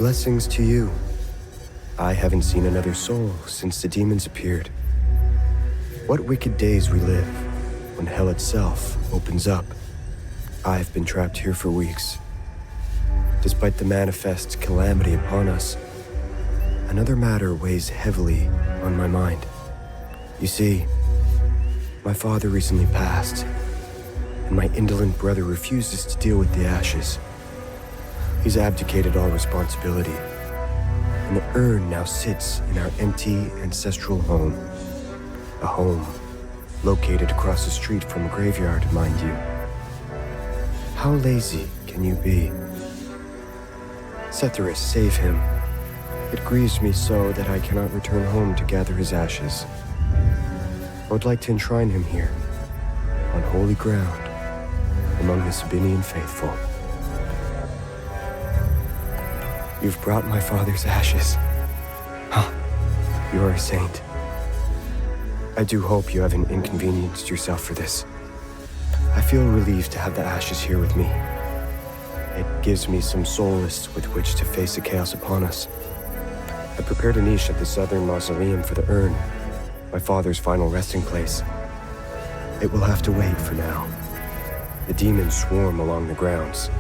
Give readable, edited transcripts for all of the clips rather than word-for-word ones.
Blessings to you. I haven't seen another soul since the demons appeared. What wicked days we live when hell itself opens up. I've been trapped here for weeks. Despite the manifest calamity upon us, another matter weighs heavily on my mind. You see, my father recently passed, and my indolent brother refuses to deal with the ashes. He's abdicated all responsibility, and the urn now sits in our empty ancestral home. A home located across the street from a graveyard, mind you. How lazy can you be? Setharus, save him. It grieves me so that I cannot return home to gather his ashes. I would like to enshrine him here, on holy ground, among the Sabinian faithful. You've brought my father's ashes. You're a saint. I do hope you haven't inconvenienced yourself for this. I feel relieved to have the ashes here with me. It gives me some solace with which to face the chaos upon us. I prepared a niche at the southern mausoleum for the urn, my father's final resting place. It will have to wait for now. The demons swarm along the grounds.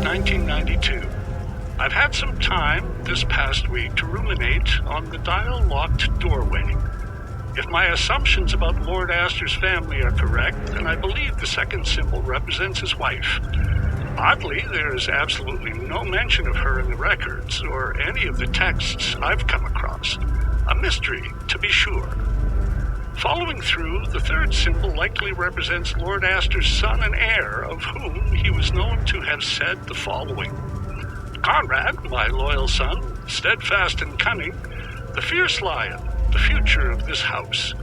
1992. I've had some time this past week to ruminate on the dial-locked doorway. If my assumptions about Lord Astor's family are correct, then I believe the second symbol represents his wife. Oddly, there is absolutely no mention of her in the records or any of the texts I've come across. A mystery, to be sure. Following through, the third symbol likely represents Lord Astor's son and heir, of whom he was known to have said the following: "Conrad, my loyal son, steadfast and cunning, the fierce lion, the future of this house,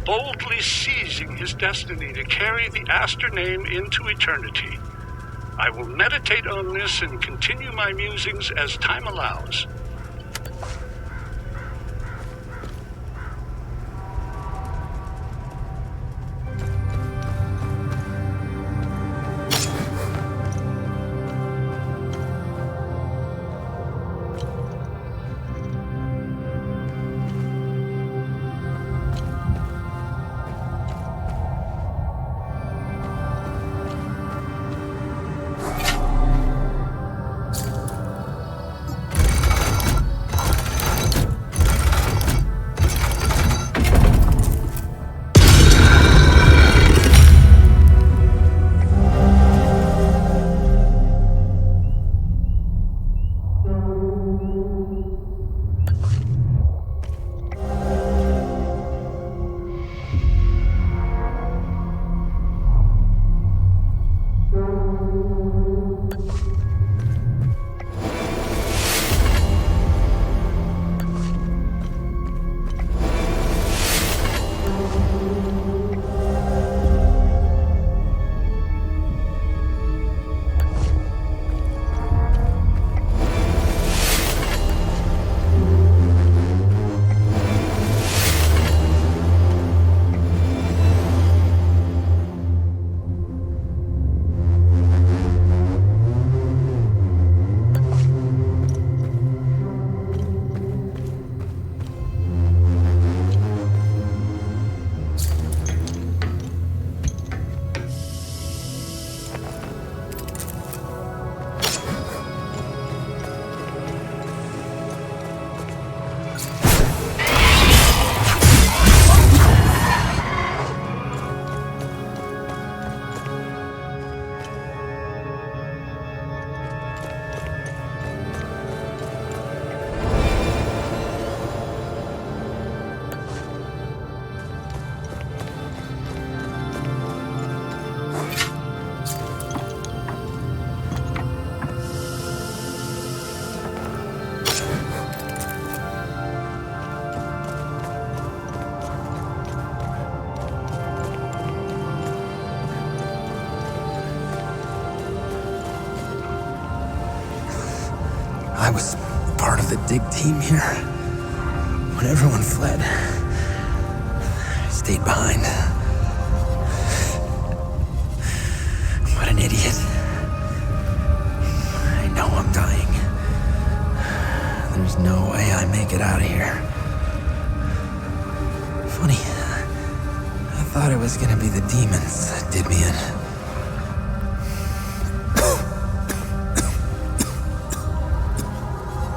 boldly seizing his destiny to carry the Astor name into eternity. I will meditate on this and continue my musings as time allows." I was part of the dig team here. When everyone fled, I stayed behind. What an idiot. I know I'm dying. There's no way I make it out of here. Funny, I thought it was gonna be the demons that did me in.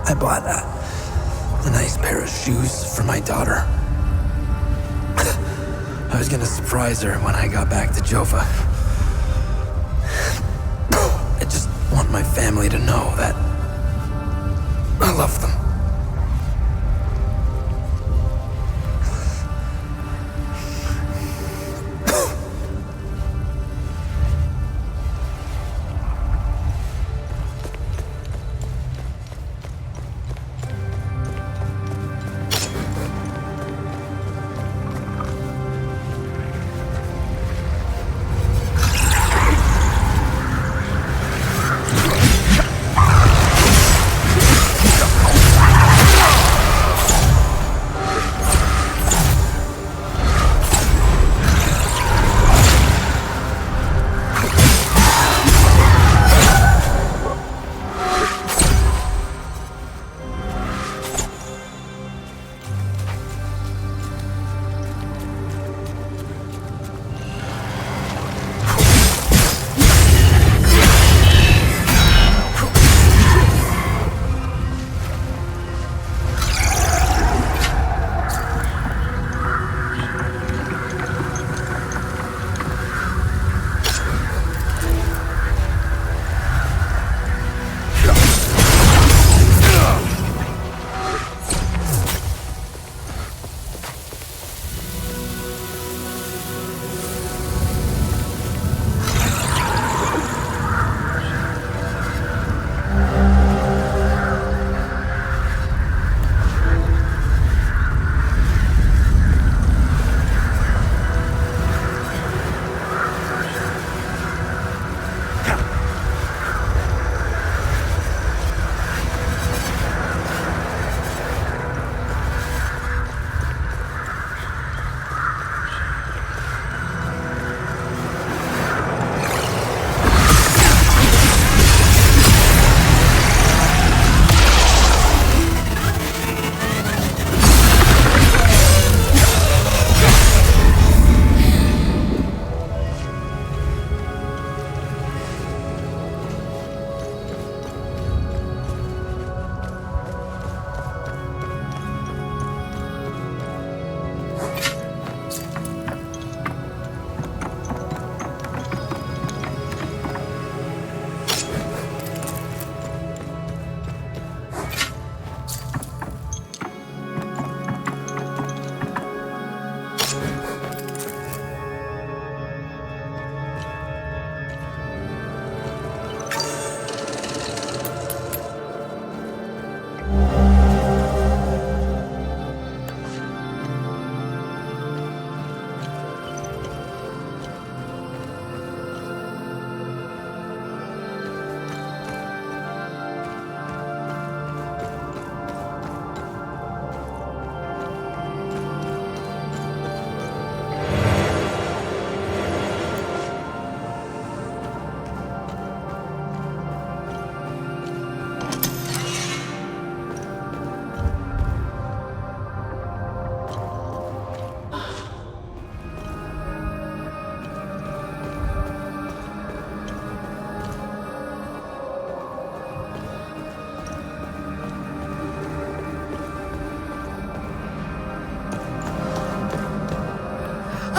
I bought a nice pair of shoes for my daughter. I was gonna surprise her when I got back to Jova. I just want my family to know that I love them.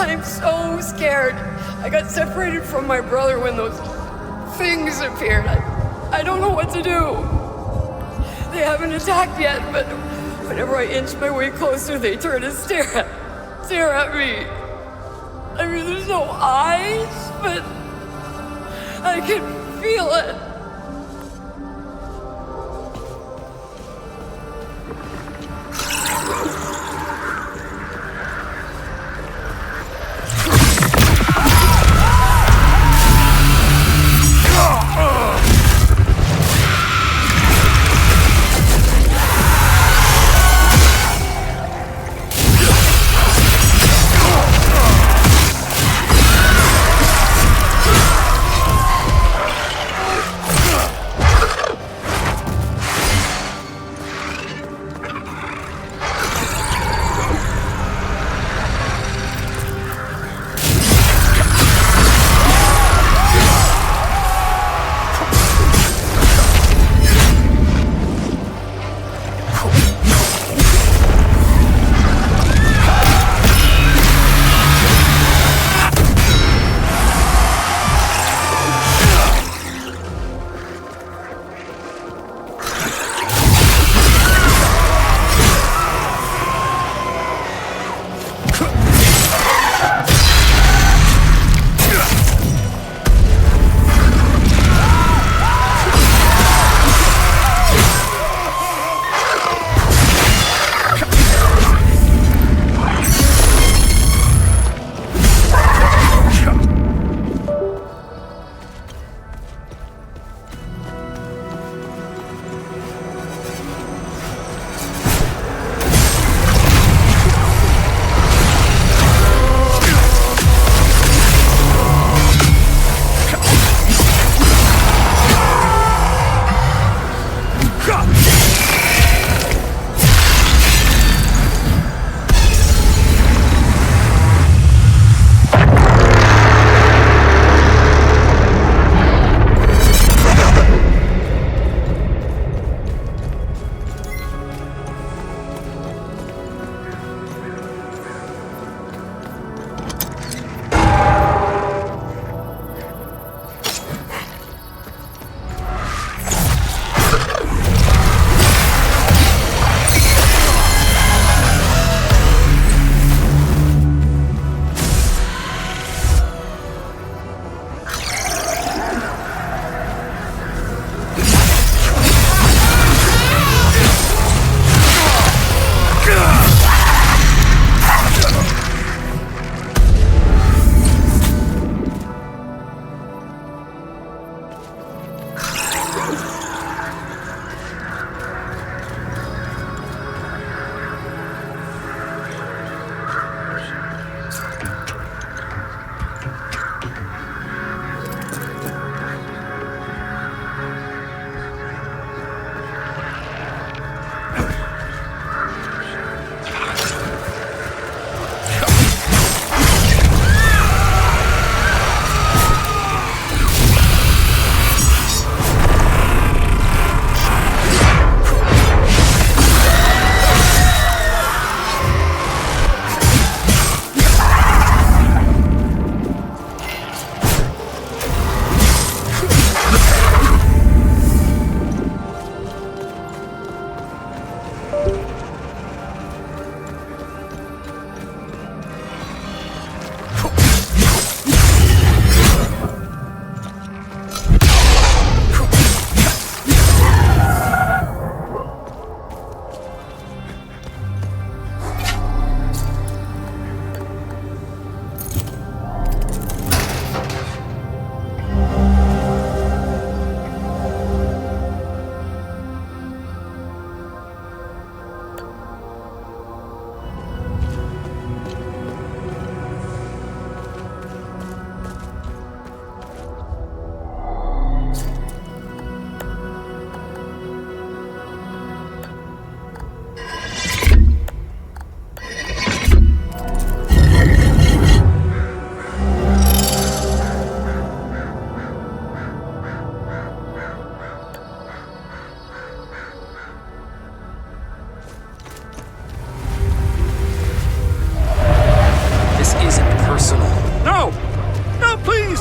I'm so scared. I got separated from my brother when those things appeared. I don't know what to do. They haven't attacked yet, but whenever I inch my way closer, they turn and stare at me. I mean, there's no eyes, but I can feel it.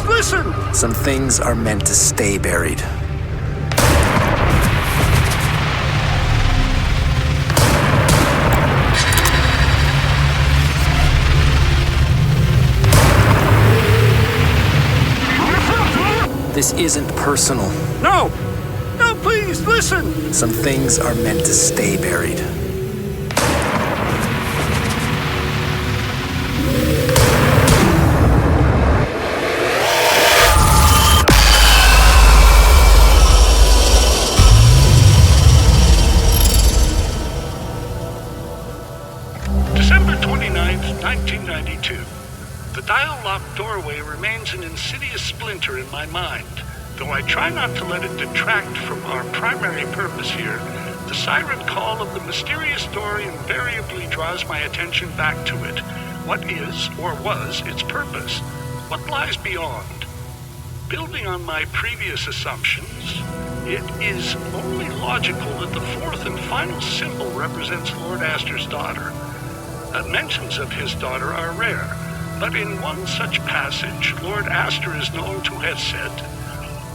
please, listen! Some things are meant to stay buried. This isn't personal. No! No, please, listen! Some things are meant to stay buried. December 29th, 1992. The dial-locked doorway remains an insidious splinter in my mind. Though I try not to let it detract from our primary purpose here, the siren call of the mysterious door invariably draws my attention back to it. What is, or was, its purpose? What lies beyond? Building on my previous assumptions, it is only logical that the fourth and final symbol represents Lord Astor's daughter. Mentions of his daughter are rare, but in one such passage, Lord Astor is known to have said,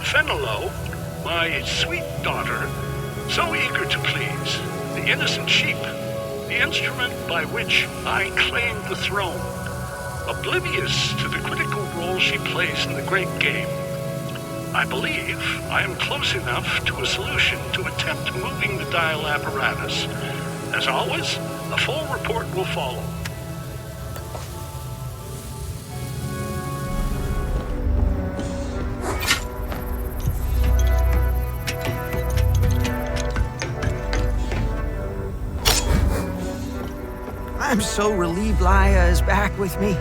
"Fenello, my sweet daughter, so eager to please, the innocent sheep, the instrument by which I claimed the throne, oblivious to the critical role she plays in the great game. I believe I am close enough to a solution to attempt moving the dial apparatus. As always, a full report will follow." I'm so relieved Laia is back with me.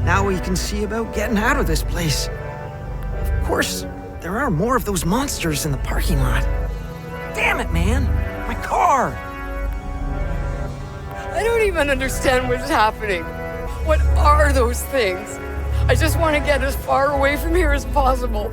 Now we can see about getting out of this place. Of course, there are more of those monsters in the parking lot. Damn it, man! My car! I don't even understand what's happening. What are those things? I just want to get as far away from here as possible.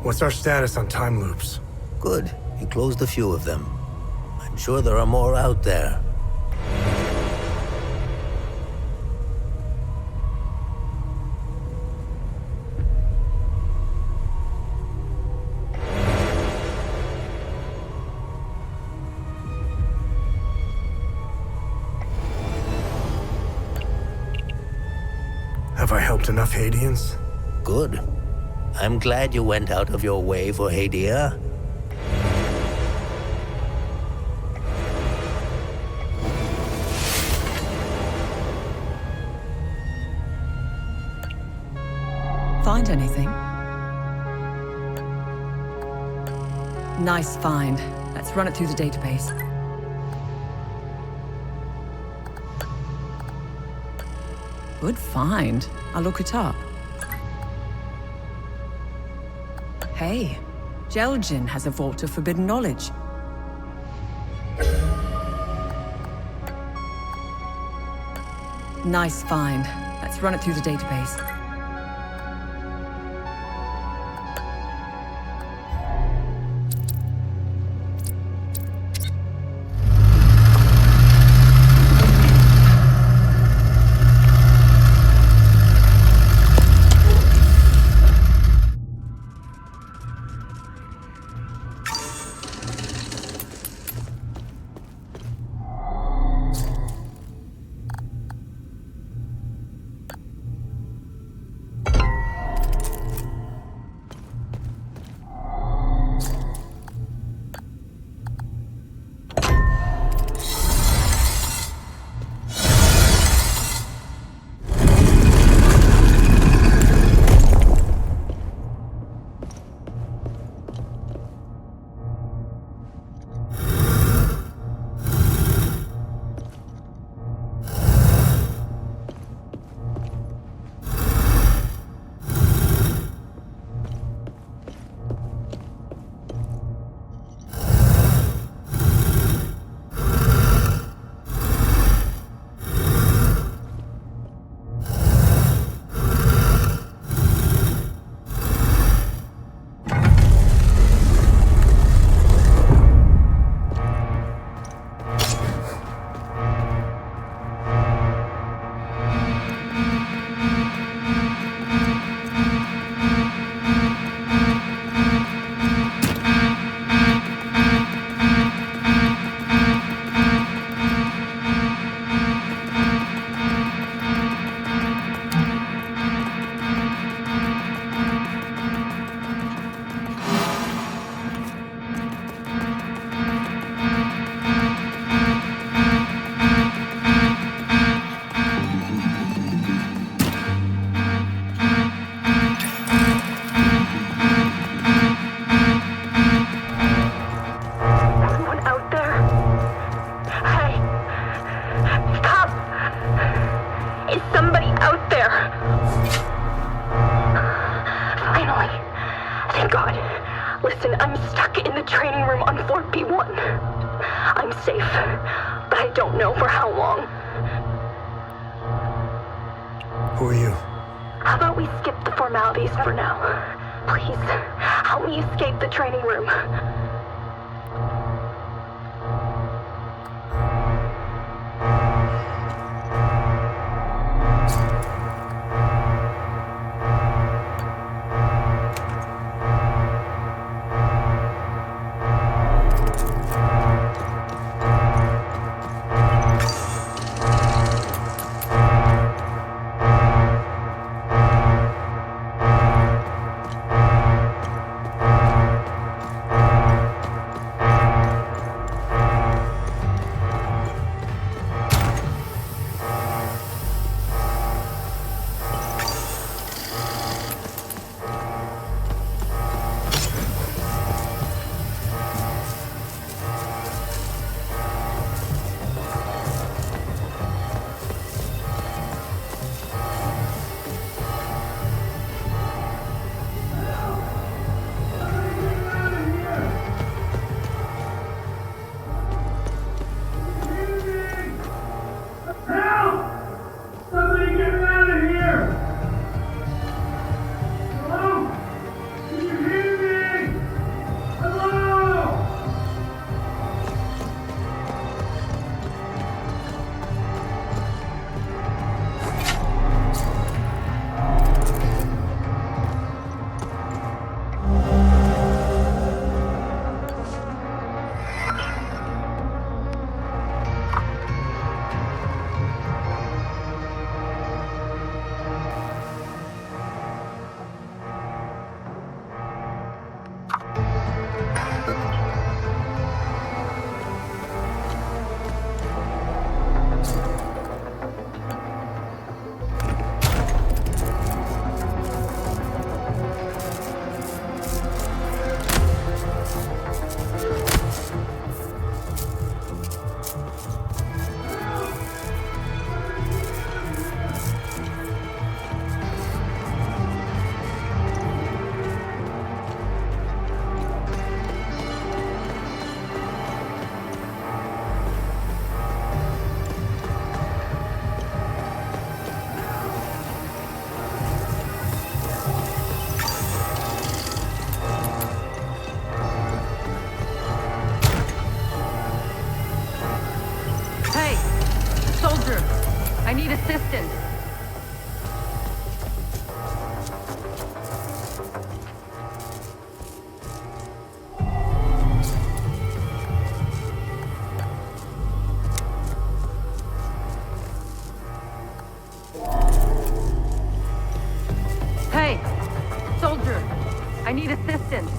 What's our status on time loops? Good. You closed a few of them. I'm sure there are more out there. Have I helped enough Hadeans? Good. I'm glad you went out of your way for Hadea. Find anything? Nice find. Let's run it through the database. Good find. I'll look it up. Hey, Jeljin has a vault of forbidden knowledge. Nice find. Let's run it through the database. somebody out there. Finally. Thank God. Listen, I'm stuck in the training room on floor B1. I'm safe, but I don't know for how long. Who are you? How about we skip the formalities for now? Please, help me escape the training room. I need assistance. Hey, soldier, I need assistance.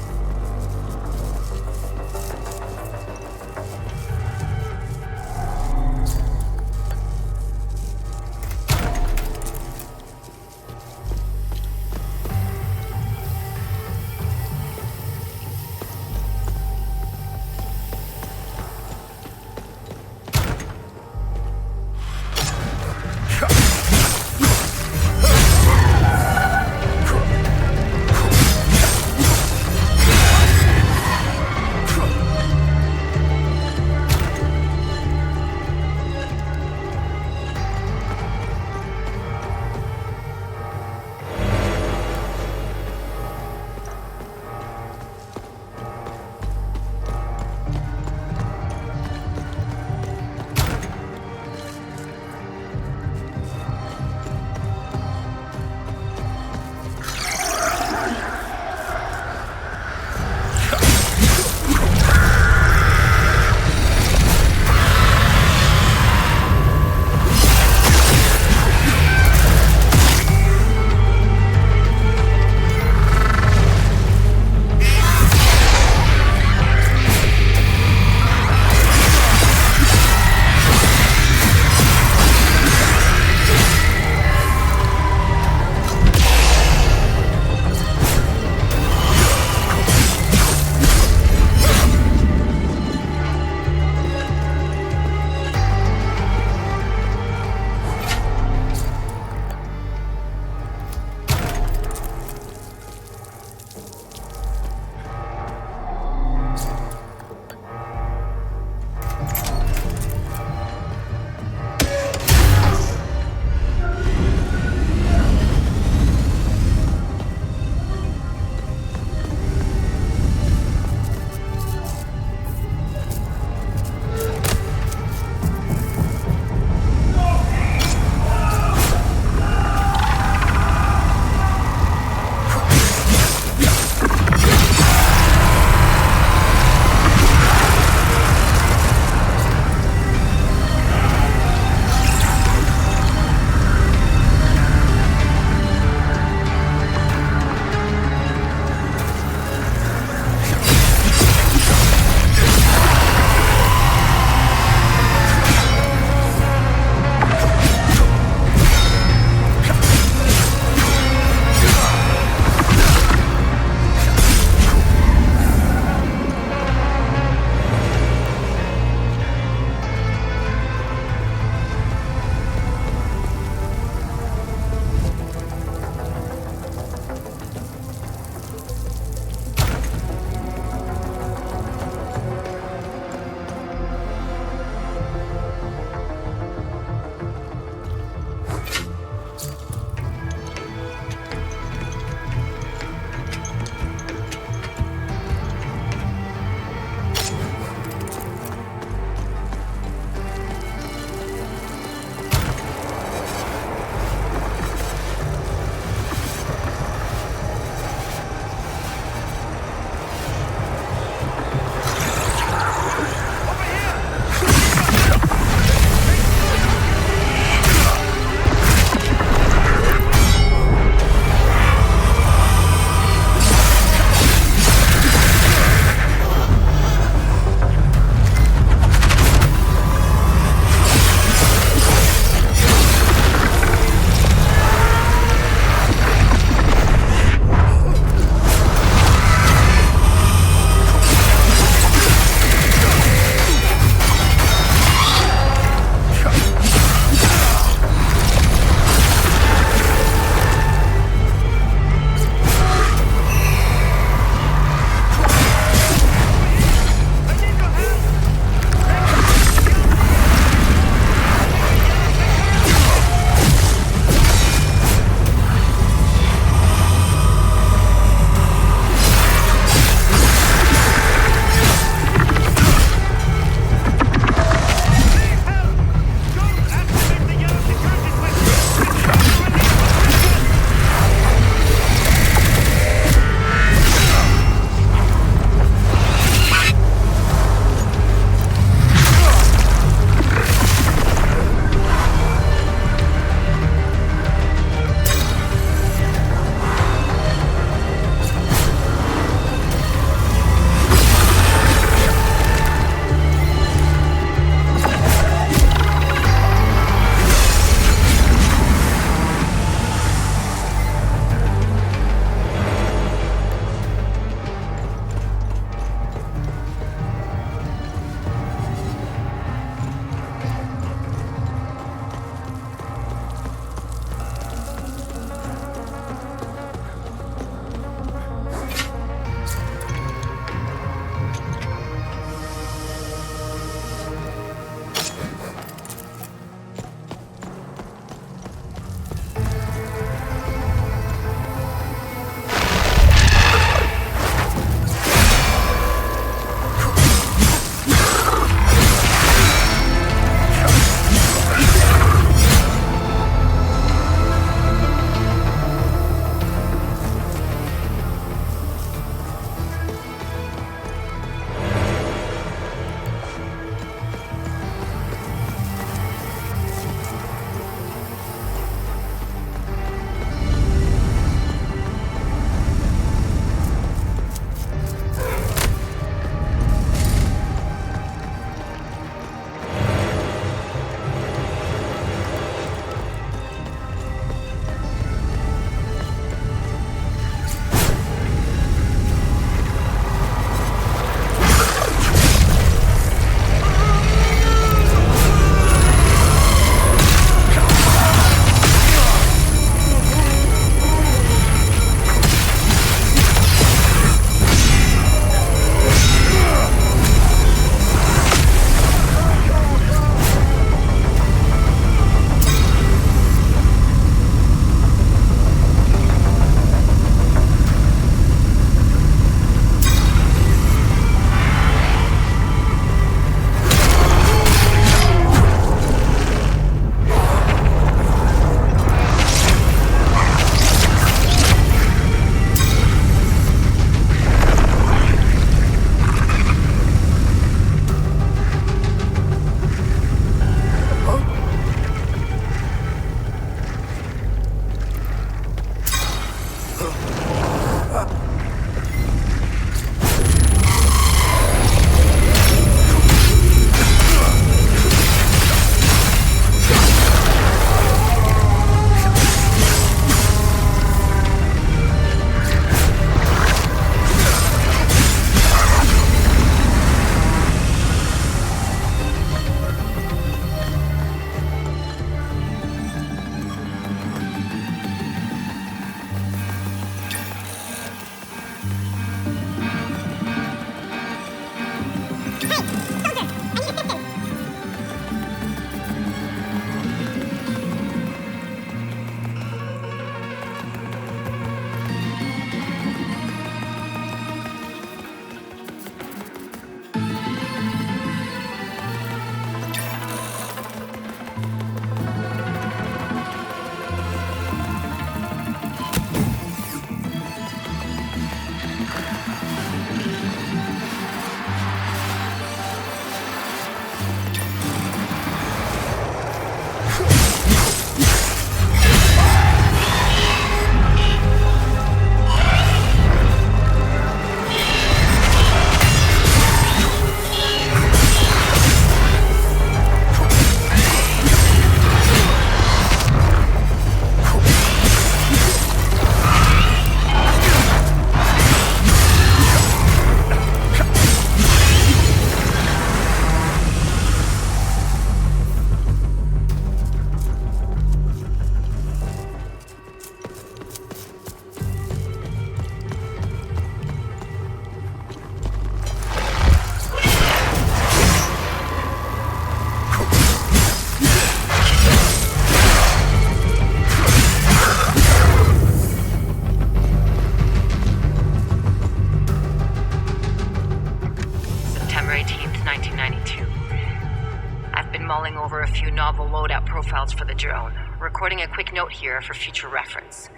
recording a quick note here for future reference.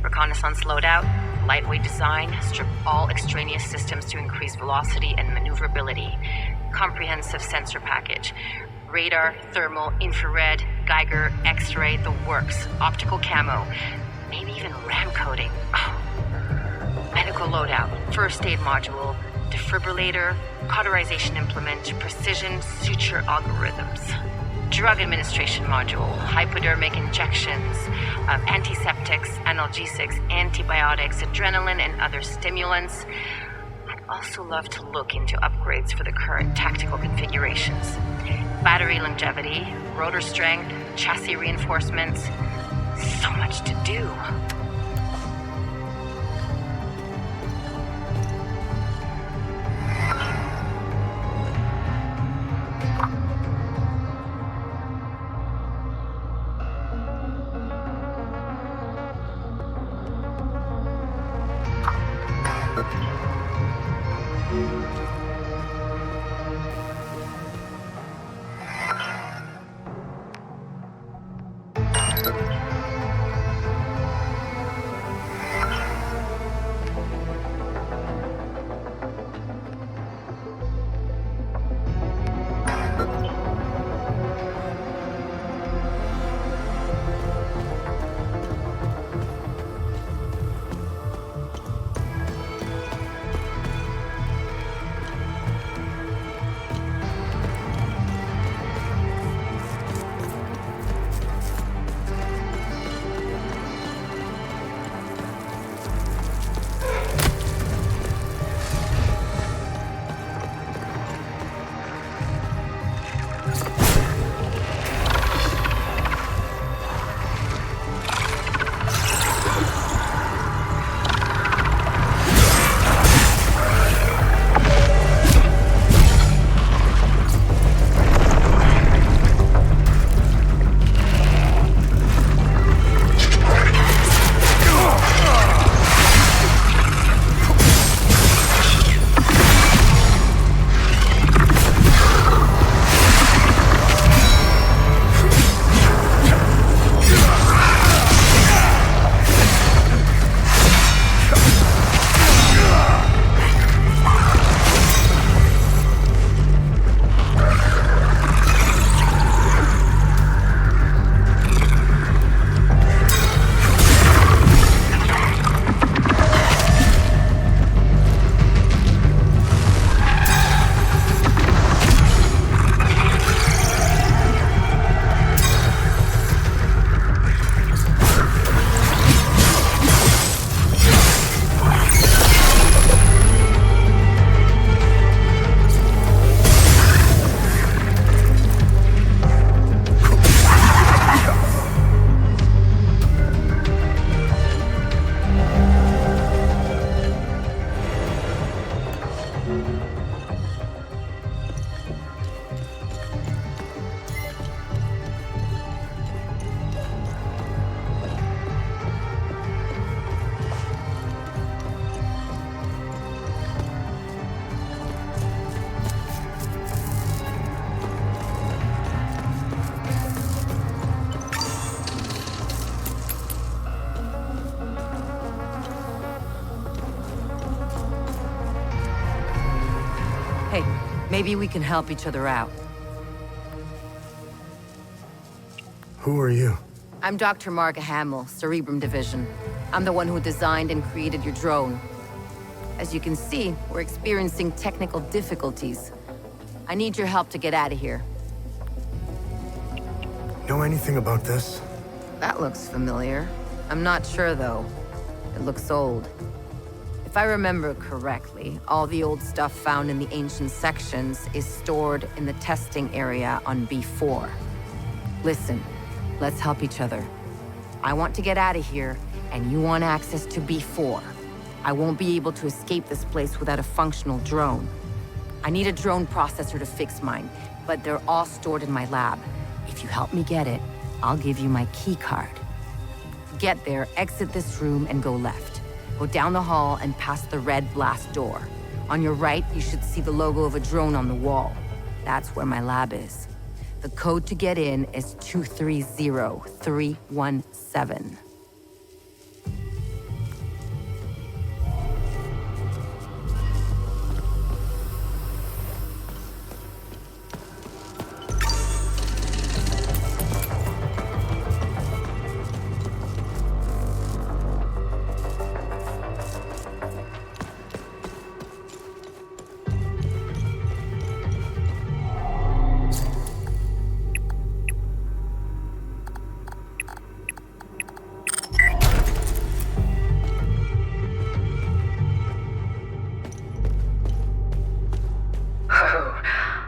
Reconnaissance loadout, lightweight design, strip all extraneous systems to increase velocity and maneuverability. Comprehensive sensor package. Radar, thermal, infrared, Geiger, X-ray, the works. Optical camo. Maybe even RAM coding. Oh. Medical loadout, first aid module, defibrillator, cauterization implement, precision suture algorithms. Drug administration module, hypodermic injections, antiseptics, analgesics, antibiotics, adrenaline, and other stimulants. I'd also love to look into upgrades for the current tactical configurations. Battery longevity, rotor strength, chassis reinforcements. So much to do. Maybe we can help each other out. Who are you? I'm Dr. Marga Hamill, Cerebrum Division. I'm the one who designed and created your drone. As you can see, we're experiencing technical difficulties. I need your help to get out of here. Know anything about this? That looks familiar. I'm not sure, though. It looks old. If I remember correctly, all the old stuff found in the ancient sections is stored in the testing area on B4. Listen, let's help each other. I want to get out of here, and you want access to B4. I won't be able to escape this place without a functional drone. I need a drone processor to fix mine, but they're all stored in my lab. If you help me get it, I'll give you my key card. Get there, exit this room, and go left. Go down the hall and past the red blast door. On your right, you should see the logo of a drone on the wall. That's where my lab is. The code to get in is 230317.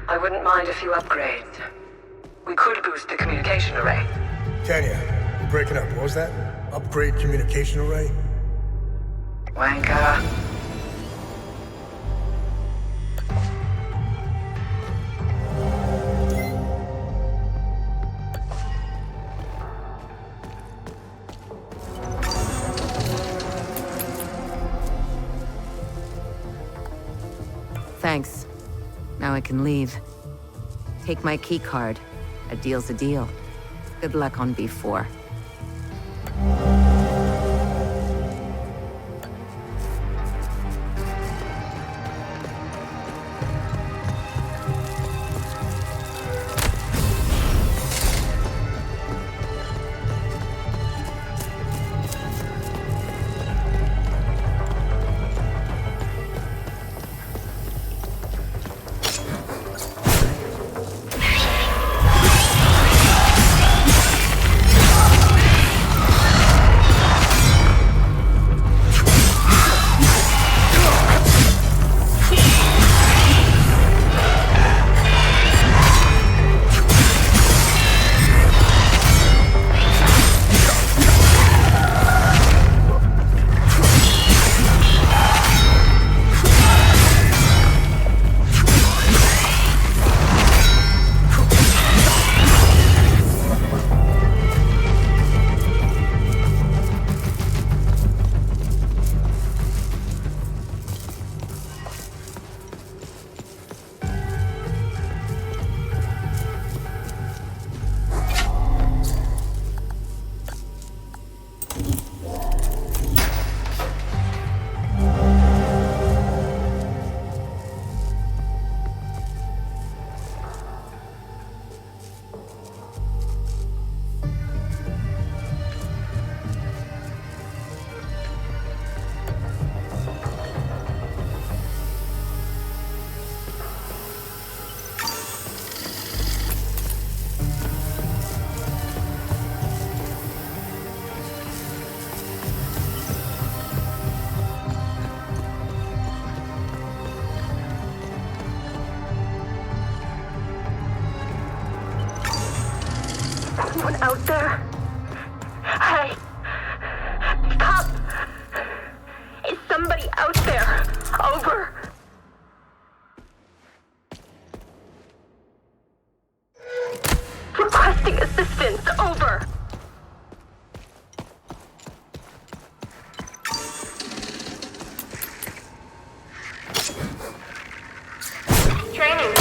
I wouldn't mind a few upgrades. We could boost the communication array. Tanya, you're breaking up. What was that? Upgrade communication array? Wanker. Thanks. Now I can leave. Take my key card. A deal's a deal. Good luck on B4. Anyone out there? Hey! Stop! Is somebody out there? Over! Requesting assistance. Over! Training.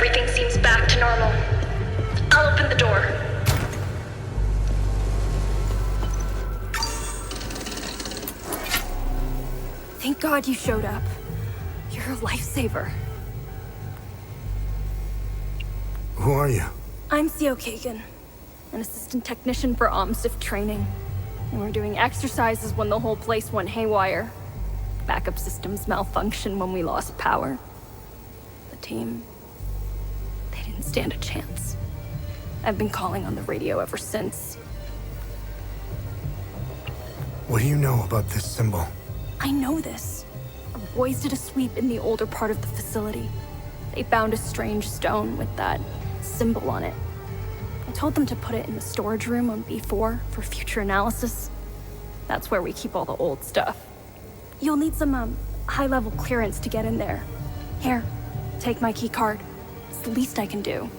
everything seems back to normal. I'll open the door. Thank God you showed up. You're a lifesaver. Who are you? I'm Theo Kagan, an assistant technician for OMSIF training. And we're doing exercises when the whole place went haywire. Backup systems malfunctioned when we lost power. The team, they didn't stand a chance. I've been calling on the radio ever since. What do you know about this symbol? I know this. Our boys did a sweep in the older part of the facility. They found a strange stone with that symbol on it. I told them to put it in the storage room on B4 for future analysis. That's where we keep all the old stuff. You'll need some, high-level clearance to get in there. Here, take my key card. It's the least I can do.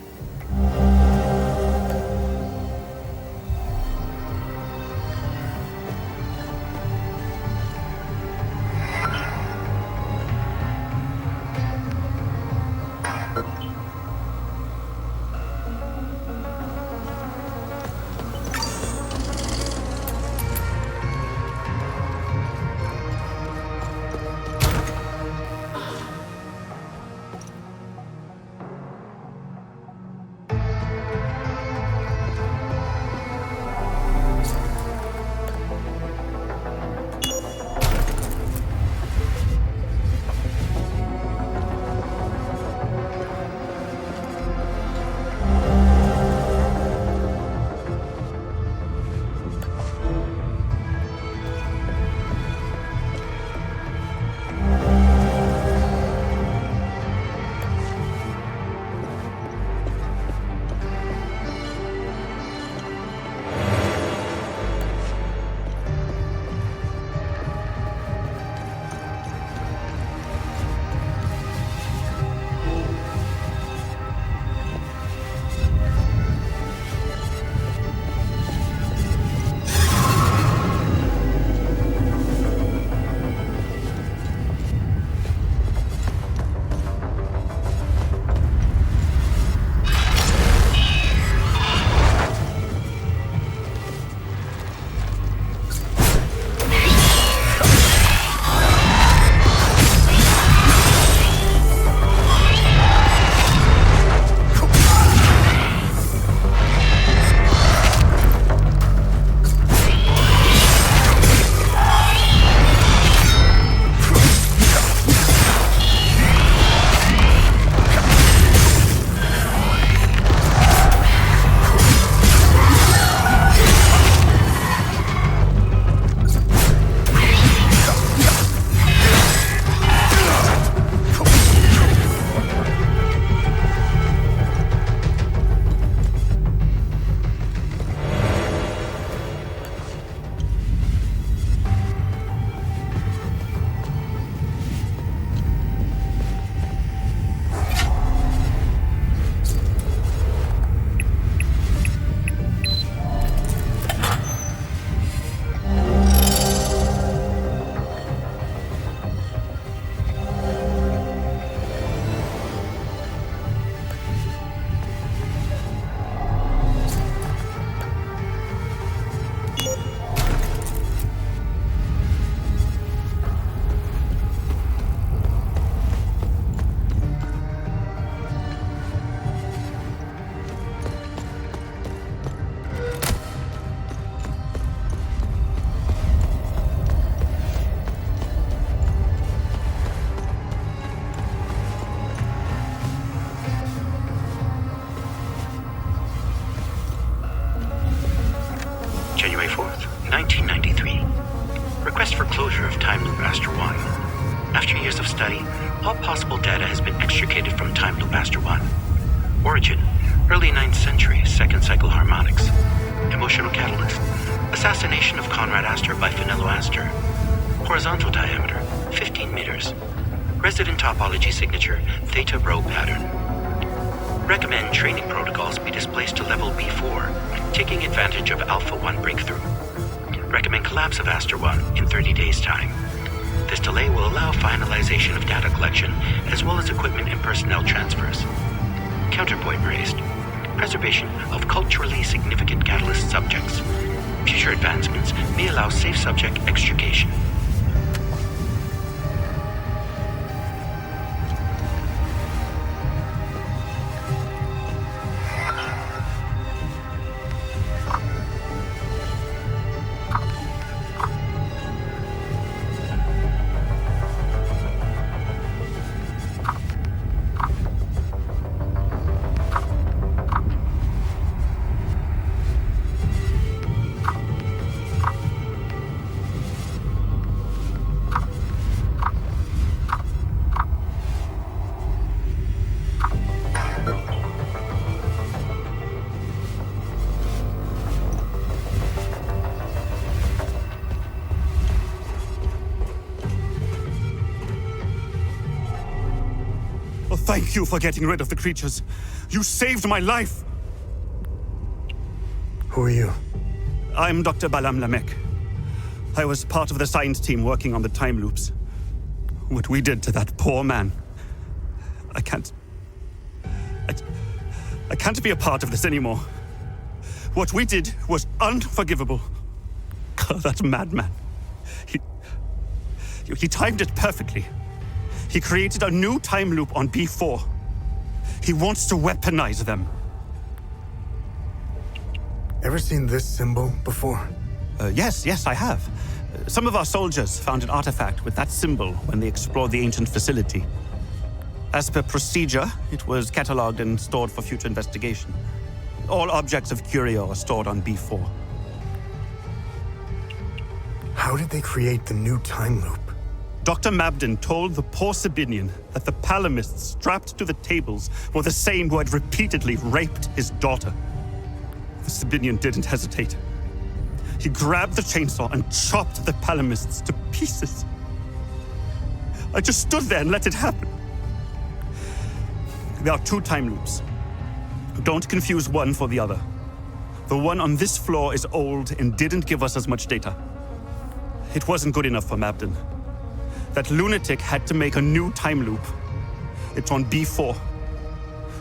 January 4th, 1993. Request for closure of Time Loop Aster 1. After years of study, all possible data has been extricated from Time Loop Aster 1. Origin, early 9th century, second cycle harmonics. Emotional catalyst, assassination of Conrad Astor by Finello Astor. Horizontal diameter, 15 meters. Resident topology signature, Theta Rho pattern. Recommend training protocols be displaced to level B4, taking advantage of Alpha 1 breakthrough. Recommend collapse of Astor 1 in 30 days' time. This delay will allow finalization of data collection, as well as equipment and personnel transfers. Counterpoint raised. Preservation of culturally significant catalyst subjects. Future advancements may allow safe subject extrication. Thank you for getting rid of the creatures. You saved my life! Who are you? I'm Dr. Balam Lamek. I was part of the science team working on the time loops. What we did to that poor man. I can't be a part of this anymore. What we did was unforgivable. That madman. He timed it perfectly. He created a new time loop on B4. He wants to weaponize them. Ever seen this symbol before? Yes, I have. Some of our soldiers found an artifact with that symbol when they explored the ancient facility. As per procedure, it was catalogued and stored for future investigation. All objects of curio are stored on B4. How did they create the new time loop? Dr. Mabden told the poor Sabinian that the palamists strapped to the tables were the same who had repeatedly raped his daughter. The Sabinian didn't hesitate. He grabbed the chainsaw and chopped the palamists to pieces. I just stood there and let it happen. There are two time loops. Don't confuse one for the other. The one on this floor is old and didn't give us as much data. It wasn't good enough for Mabden. That lunatic had to make a new time loop. It's on B4.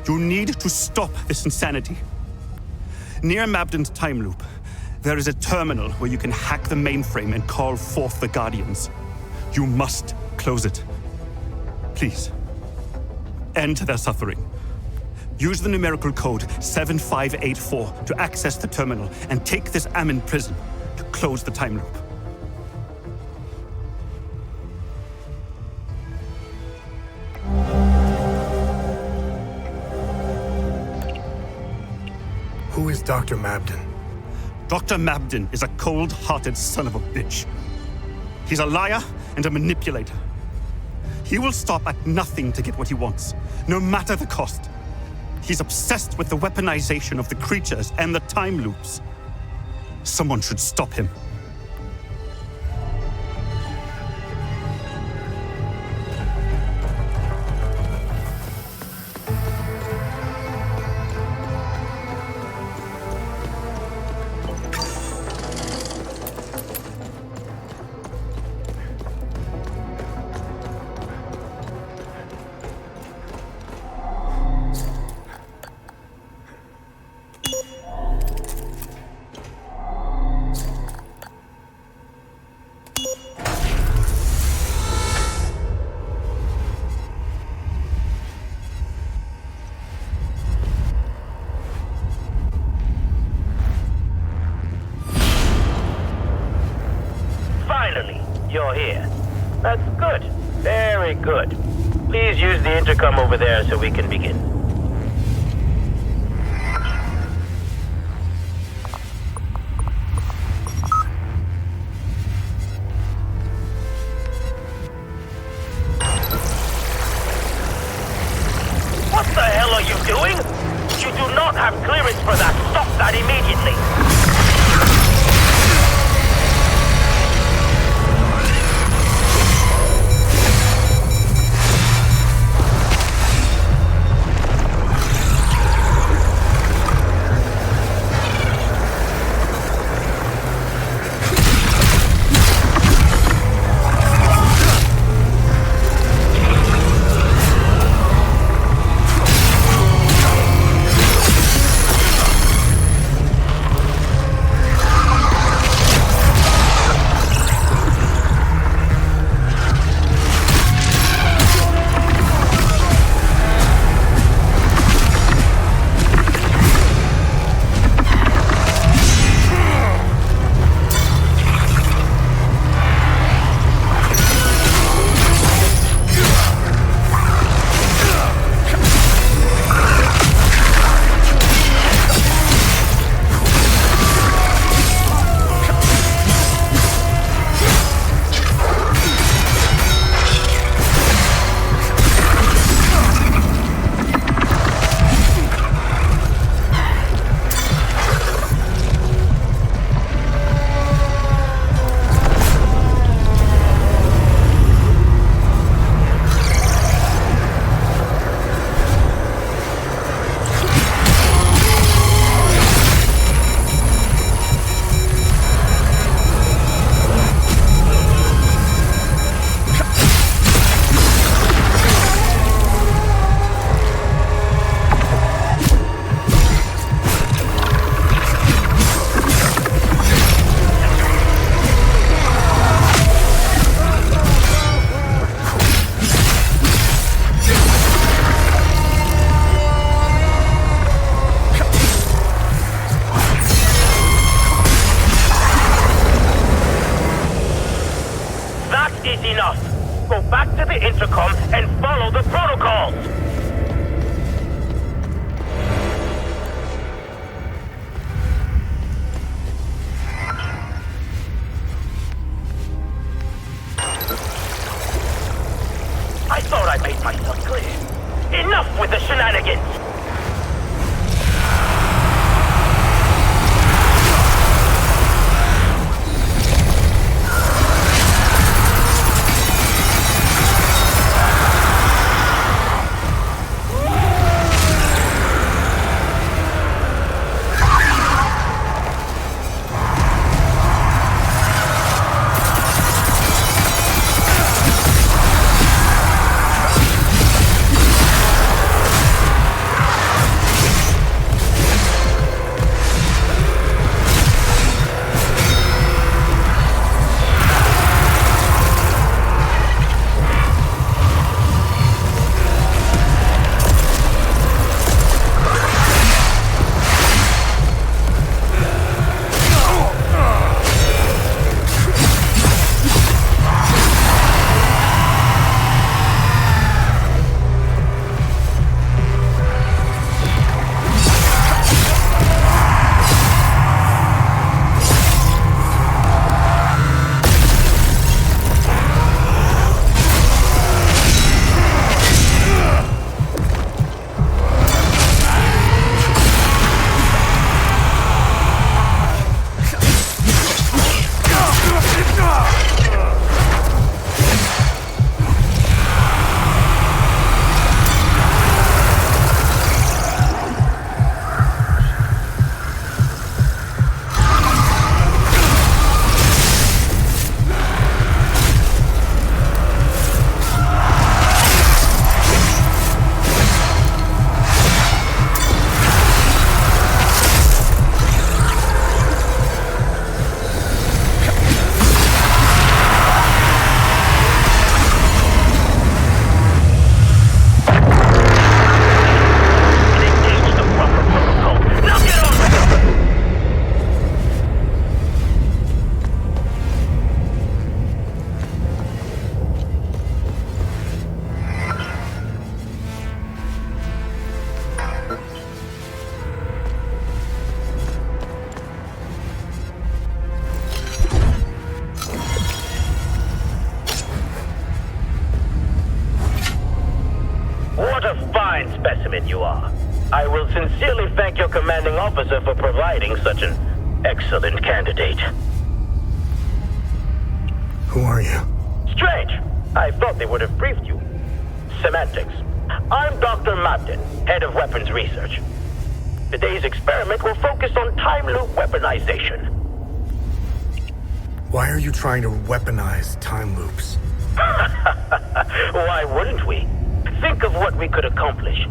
You need to stop this insanity. Near Mabden's time loop, there is a terminal where you can hack the mainframe and call forth the Guardians. You must close it. Please. End their suffering. Use the numerical code 7584 to access the terminal and take this Ammon prison to close the time loop. Who is Dr. Mabden? Dr. Mabden is a cold-hearted son of a bitch. He's a liar and a manipulator. He will stop at nothing to get what he wants, no matter the cost. He's obsessed with the weaponization of the creatures and the time loops. Someone should stop him. You're here. That's good. Very good. Please use the intercom over there so we can begin. What the hell are you doing? You do not have clearance for that. Stop that immediately. the intercom and follow the protocols! I thought I made myself clear. Enough with the shenanigans! Specimen you are. I will sincerely thank your commanding officer for providing such an excellent candidate. Who are you? Strange. I thought they would have briefed you. Semantics. I'm Dr. Mabden, head of weapons research. Today's experiment will focus on time loop weaponization. Why are you trying to weaponize time loops? Why wouldn't we? Think of what we could accomplish.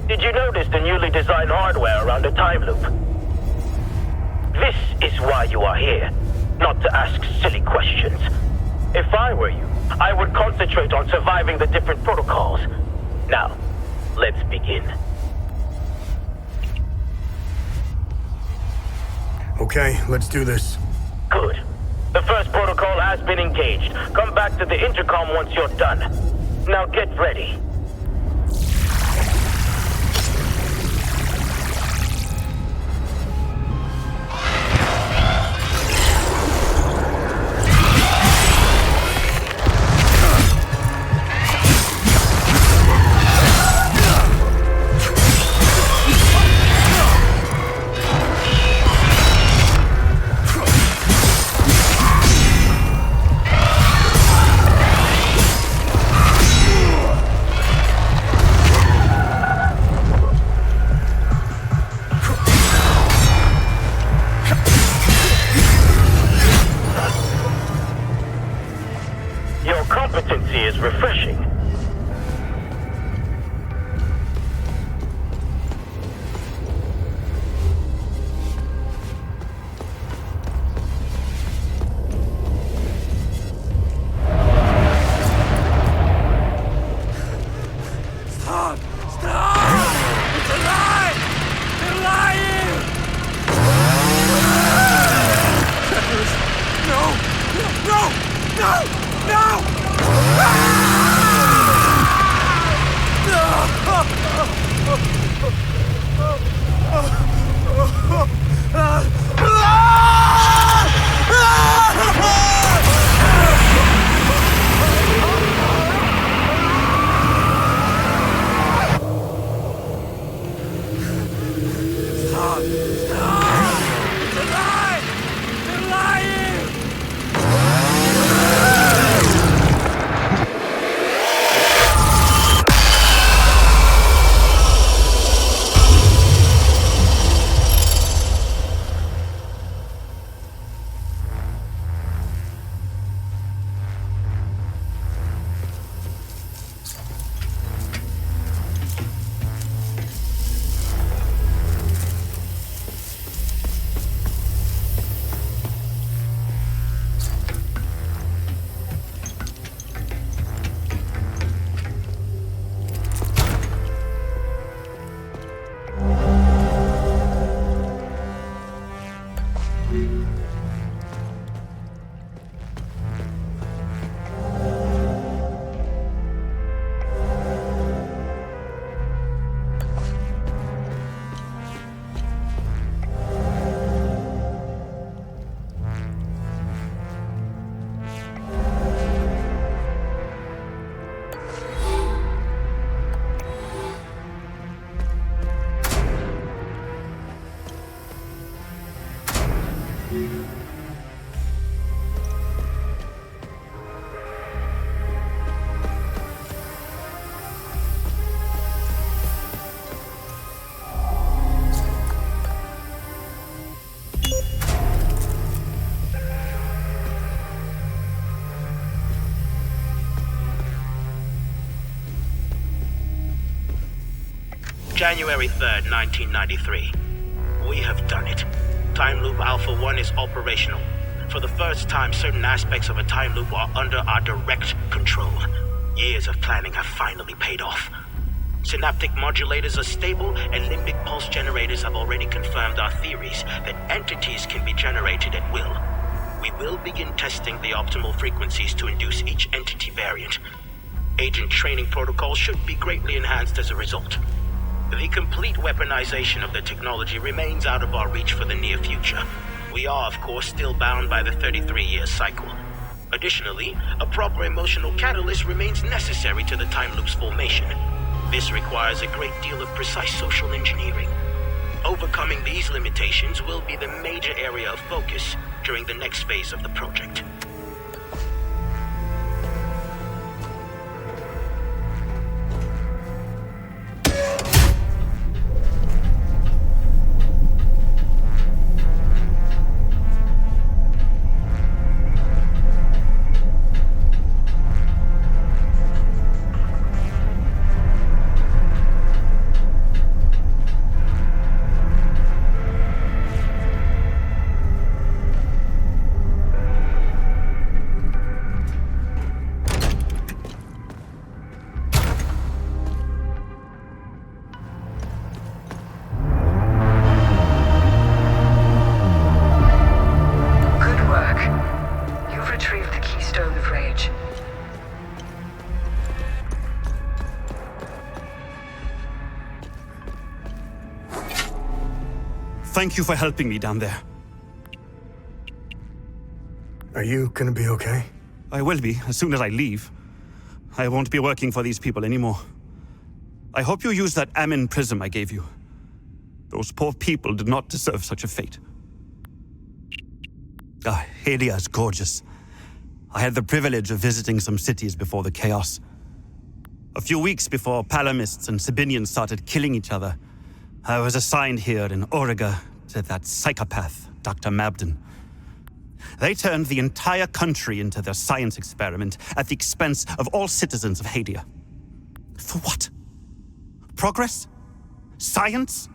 Did you notice the newly designed hardware around the time loop? This is why you are here, not to ask silly questions. If I were you, I would concentrate on surviving the different protocols. Now, let's begin. Okay, let's do this. Good. The first protocol has been engaged. Come back to the intercom once you're done. Now get ready. Is refreshing. Stop! Stop! It's a lie! They're lying! No! No! No! No! No! Ah! January 3rd, 1993. We have done it. Time Loop Alpha 1 is operational. For the first time, certain aspects of a time loop are under our direct control. Years of planning have finally paid off. Synaptic modulators are stable, and limbic pulse generators have already confirmed our theories that entities can be generated at will. We will begin testing the optimal frequencies to induce each entity variant. Agent training protocols should be greatly enhanced as a result. The complete weaponization of the technology remains out of our reach for the near future. We are, of course, still bound by the 33-year cycle. Additionally, a proper emotional catalyst remains necessary to the time loop's formation. This requires a great deal of precise social engineering. Overcoming these limitations will be the major area of focus during the next phase of the project. Thank you for helping me down there. Are you gonna be okay? I will be, as soon as I leave. I won't be working for these people anymore. I hope you use that Amin prism I gave you. Those poor people did not deserve such a fate. Hadea is gorgeous. I had the privilege of visiting some cities before the chaos. A few weeks before Palamists and Sabinians started killing each other, I was assigned here in Auriga to that psychopath, Dr. Mabden. They turned the entire country into their science experiment at the expense of all citizens of Hadea. For what? Progress? Science?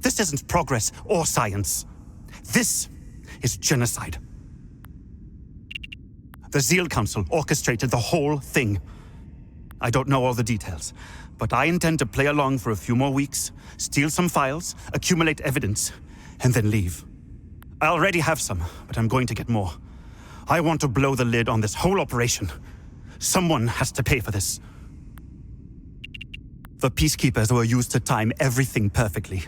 This isn't progress or science. This is genocide. The Zeal Council orchestrated the whole thing. I don't know all the details, but I intend to play along for a few more weeks, steal some files, accumulate evidence, and then leave. I already have some, but I'm going to get more. I want to blow the lid on this whole operation. Someone has to pay for this. The Peacekeepers were used to time everything perfectly.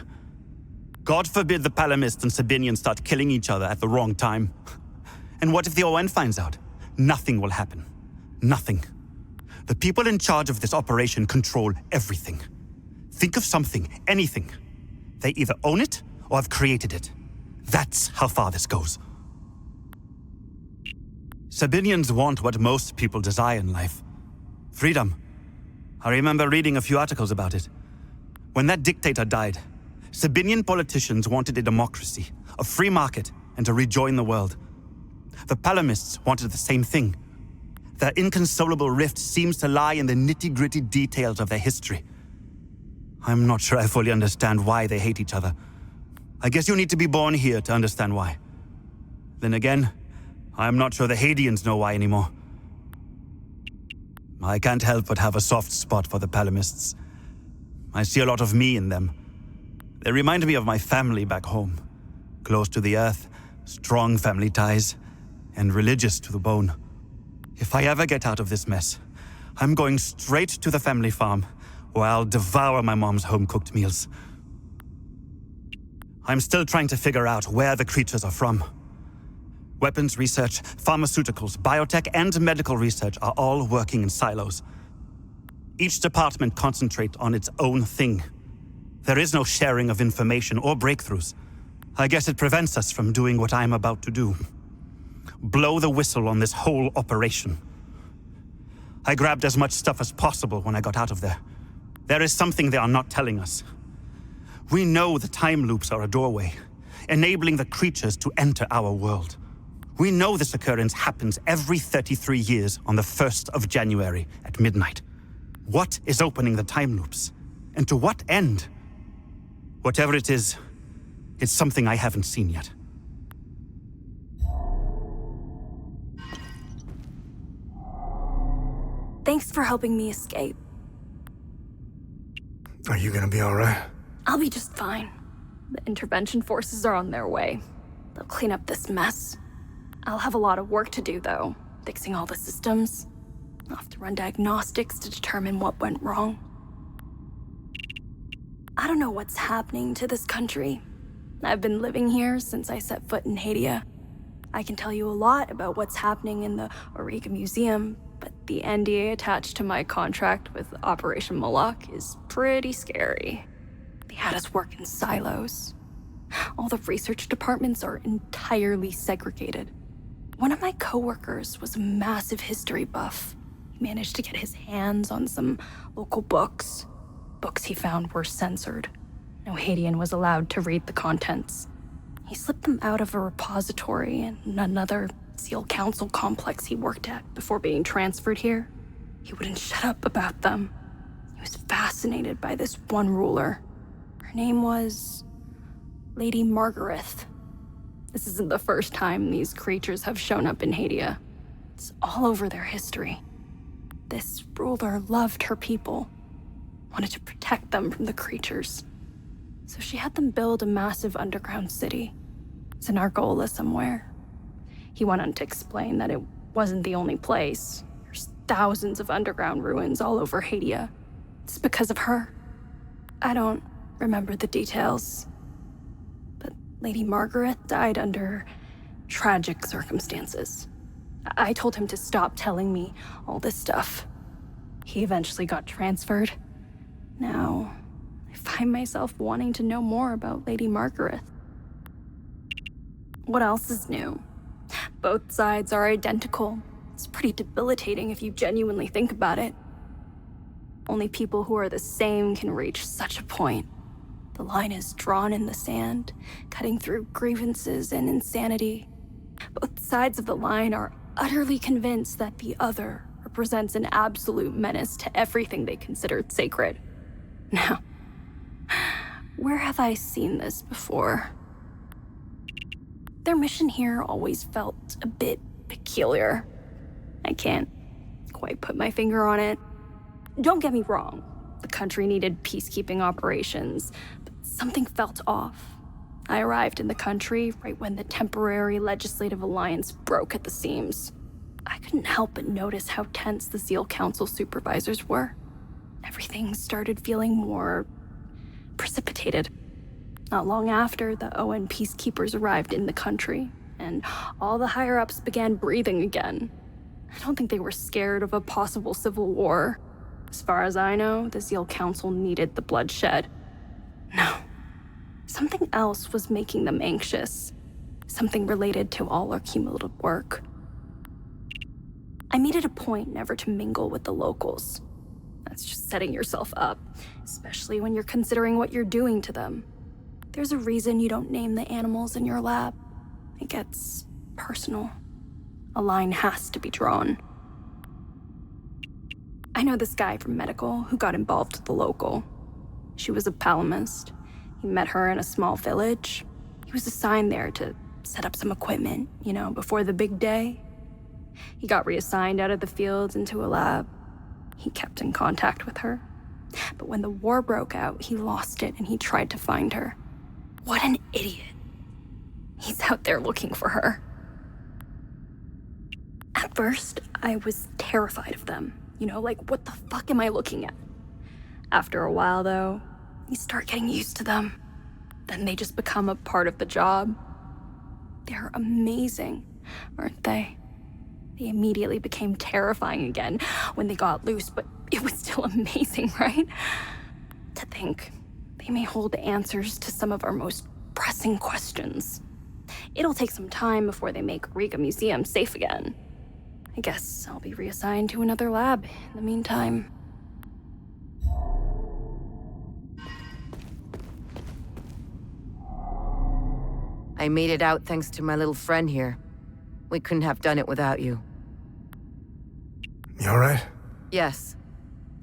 God forbid the Palamists and Sabinians start killing each other at the wrong time. And what if the ON finds out? Nothing will happen. Nothing. The people in charge of this operation control everything. Think of something, anything. They either own it or have created it. That's how far this goes. Sabinians want what most people desire in life. Freedom. I remember reading a few articles about it. When that dictator died, Sabinian politicians wanted a democracy, a free market, and to rejoin the world. The Palamists wanted the same thing. Their inconsolable rift seems to lie in the nitty-gritty details of their history. I'm not sure I fully understand why they hate each other. I guess you need to be born here to understand why. Then again, I'm not sure the Hadeans know why anymore. I can't help but have a soft spot for the Palamists. I see a lot of me in them. They remind me of my family back home. Close to the earth, strong family ties, and religious to the bone. If I ever get out of this mess, I'm going straight to the family farm, where I'll devour my mom's home-cooked meals. I'm still trying to figure out where the creatures are from. Weapons research, pharmaceuticals, biotech, and medical research are all working in silos. Each department concentrates on its own thing. There is no sharing of information or breakthroughs. I guess it prevents us from doing what I'm about to do. Blow the whistle on this whole operation. I grabbed as much stuff as possible when I got out of there. There is something they are not telling us. We know the time loops are a doorway, enabling the creatures to enter our world. We know this occurrence happens every 33 years on the 1st of January at midnight. What is opening the time loops? And to what end? Whatever it is, it's something I haven't seen yet. Thanks for helping me escape. Are you gonna be alright? I'll be just fine. The intervention forces are on their way. They'll clean up this mess. I'll have a lot of work to do, though, fixing all the systems. I'll have to run diagnostics to determine what went wrong. I don't know what's happening to this country. I've been living here since I set foot in Hadea. I can tell you a lot about what's happening in the Auriga Museum, but the NDA attached to my contract with Operation Moloch is pretty scary. They had us work in silos. All the research departments are entirely segregated. One of my coworkers was a massive history buff. He managed to get his hands on some local books. Books he found were censored. No Hadean was allowed to read the contents. He slipped them out of a repository in another SEAL Council complex he worked at before being transferred here. He wouldn't shut up about them. He was fascinated by this one ruler. Her name was Lady Margaret. This isn't the first time these creatures have shown up in Hadea. It's all over their history. This ruler loved her people, wanted to protect them from the creatures. So she had them build a massive underground city. It's in Argola somewhere. He went on to explain that it wasn't the only place. There's thousands of underground ruins all over Hadea. It's because of her. I don't remember the details. But Lady Margaret died under tragic circumstances. I told him to stop telling me all this stuff. He eventually got transferred. Now, I find myself wanting to know more about Lady Margaret. What else is new? Both sides are identical. It's pretty debilitating if you genuinely think about it. Only people who are the same can reach such a point. The line is drawn in the sand, cutting through grievances and insanity. Both sides of the line are utterly convinced that the other represents an absolute menace to everything they considered sacred. Now, where have I seen this before? Their mission here always felt a bit peculiar. I can't quite put my finger on it. Don't get me wrong, the country needed peacekeeping operations, but something felt off. I arrived in the country right when the temporary legislative alliance broke at the seams. I couldn't help but notice how tense the SEAL Council supervisors were. Everything started feeling more precipitated. Not long after, the ON Peacekeepers arrived in the country, and all the higher-ups began breathing again. I don't think they were scared of a possible civil war. As far as I know, the SEAL Council needed the bloodshed. No. Something else was making them anxious. Something related to all our cumulative work. I made it a point never to mingle with the locals. That's just setting yourself up, especially when you're considering what you're doing to them. There's a reason you don't name the animals in your lab. It gets personal. A line has to be drawn. I know this guy from medical who got involved with the local. She was a palamist. He met her in a small village. He was assigned there to set up some equipment, before the big day. He got reassigned out of the fields into a lab. He kept in contact with her. But when the war broke out, he lost it and he tried to find her. What an idiot. He's out there looking for her. At first, I was terrified of them. What the fuck am I looking at? After a while, though, you start getting used to them. Then they just become a part of the job. They're amazing, aren't they? They immediately became terrifying again when they got loose, but it was still amazing, right? To think they may hold answers to some of our most pressing questions. It'll take some time before they make Auriga Museum safe again. I guess I'll be reassigned to another lab in the meantime. I made it out thanks to my little friend here. We couldn't have done it without you. You alright? Yes.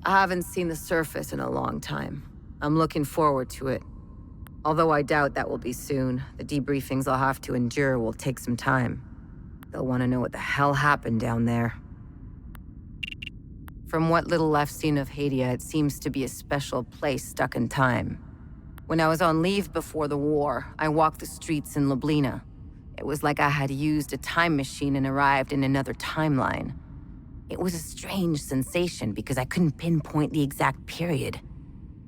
I haven't seen the surface in a long time. I'm looking forward to it. Although I doubt that will be soon. The debriefings I'll have to endure will take some time. They'll want to know what the hell happened down there. From what little I've seen of Hadea, it seems to be a special place stuck in time. When I was on leave before the war, I walked the streets in Ljubljana. It was like I had used a time machine and arrived in another timeline. It was a strange sensation because I couldn't pinpoint the exact period.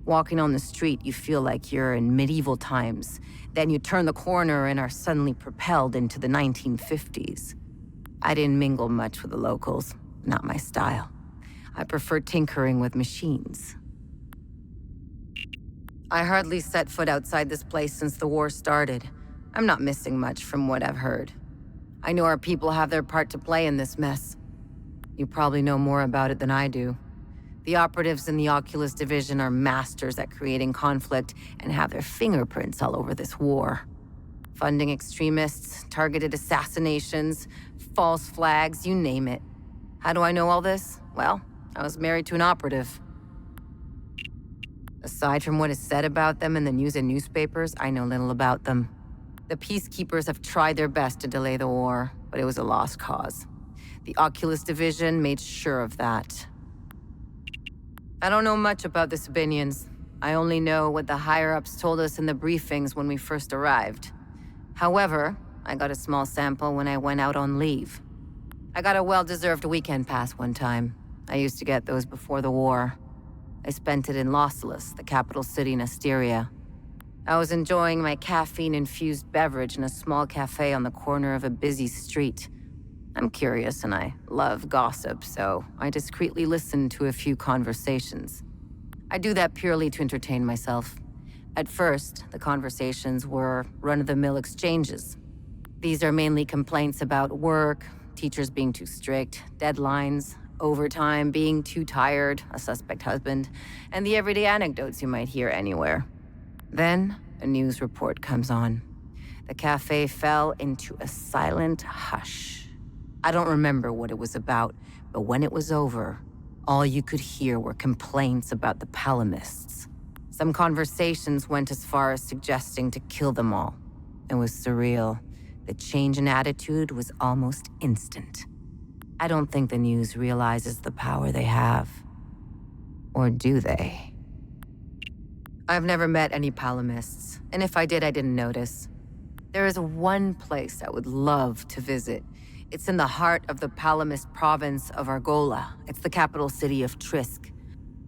Walking on the street, you feel like you're in medieval times. Then you turn the corner and are suddenly propelled into the 1950s. I didn't mingle much with the locals. Not my style. I prefer tinkering with machines. I hardly set foot outside this place since the war started. I'm not missing much from what I've heard. I know our people have their part to play in this mess. You probably know more about it than I do. The operatives in the Oculus division are masters at creating conflict and have their fingerprints all over this war. Funding extremists, targeted assassinations, false flags, you name it. How do I know all this? Well, I was married to an operative. Aside from what is said about them in the news and newspapers, I know little about them. The Peacekeepers have tried their best to delay the war, but it was a lost cause. The Oculus division made sure of that. I don't know much about the Sabinians. I only know what the higher-ups told us in the briefings when we first arrived. However, I got a small sample when I went out on leave. I got a well-deserved weekend pass one time. I used to get those before the war. I spent it in Lausalus, the capital city in Styria. I was enjoying my caffeine-infused beverage in a small cafe on the corner of a busy street. I'm curious and I love gossip, so I discreetly listened to a few conversations. I do that purely to entertain myself. At first, the conversations were run-of-the-mill exchanges. These are mainly complaints about work, teachers being too strict, deadlines, overtime, being too tired, a suspect husband, and the everyday anecdotes you might hear anywhere. Then, a news report comes on. The cafe fell into a silent hush. I don't remember what it was about, but when it was over, all you could hear were complaints about the palamists. Some conversations went as far as suggesting to kill them all. It was surreal. The change in attitude was almost instant. I don't think the news realizes the power they have. Or do they? I've never met any palamists, and if I did, I didn't notice. There is one place I would love to visit. It's in the heart of the Palamist province of Argola. It's the capital city of Trisk.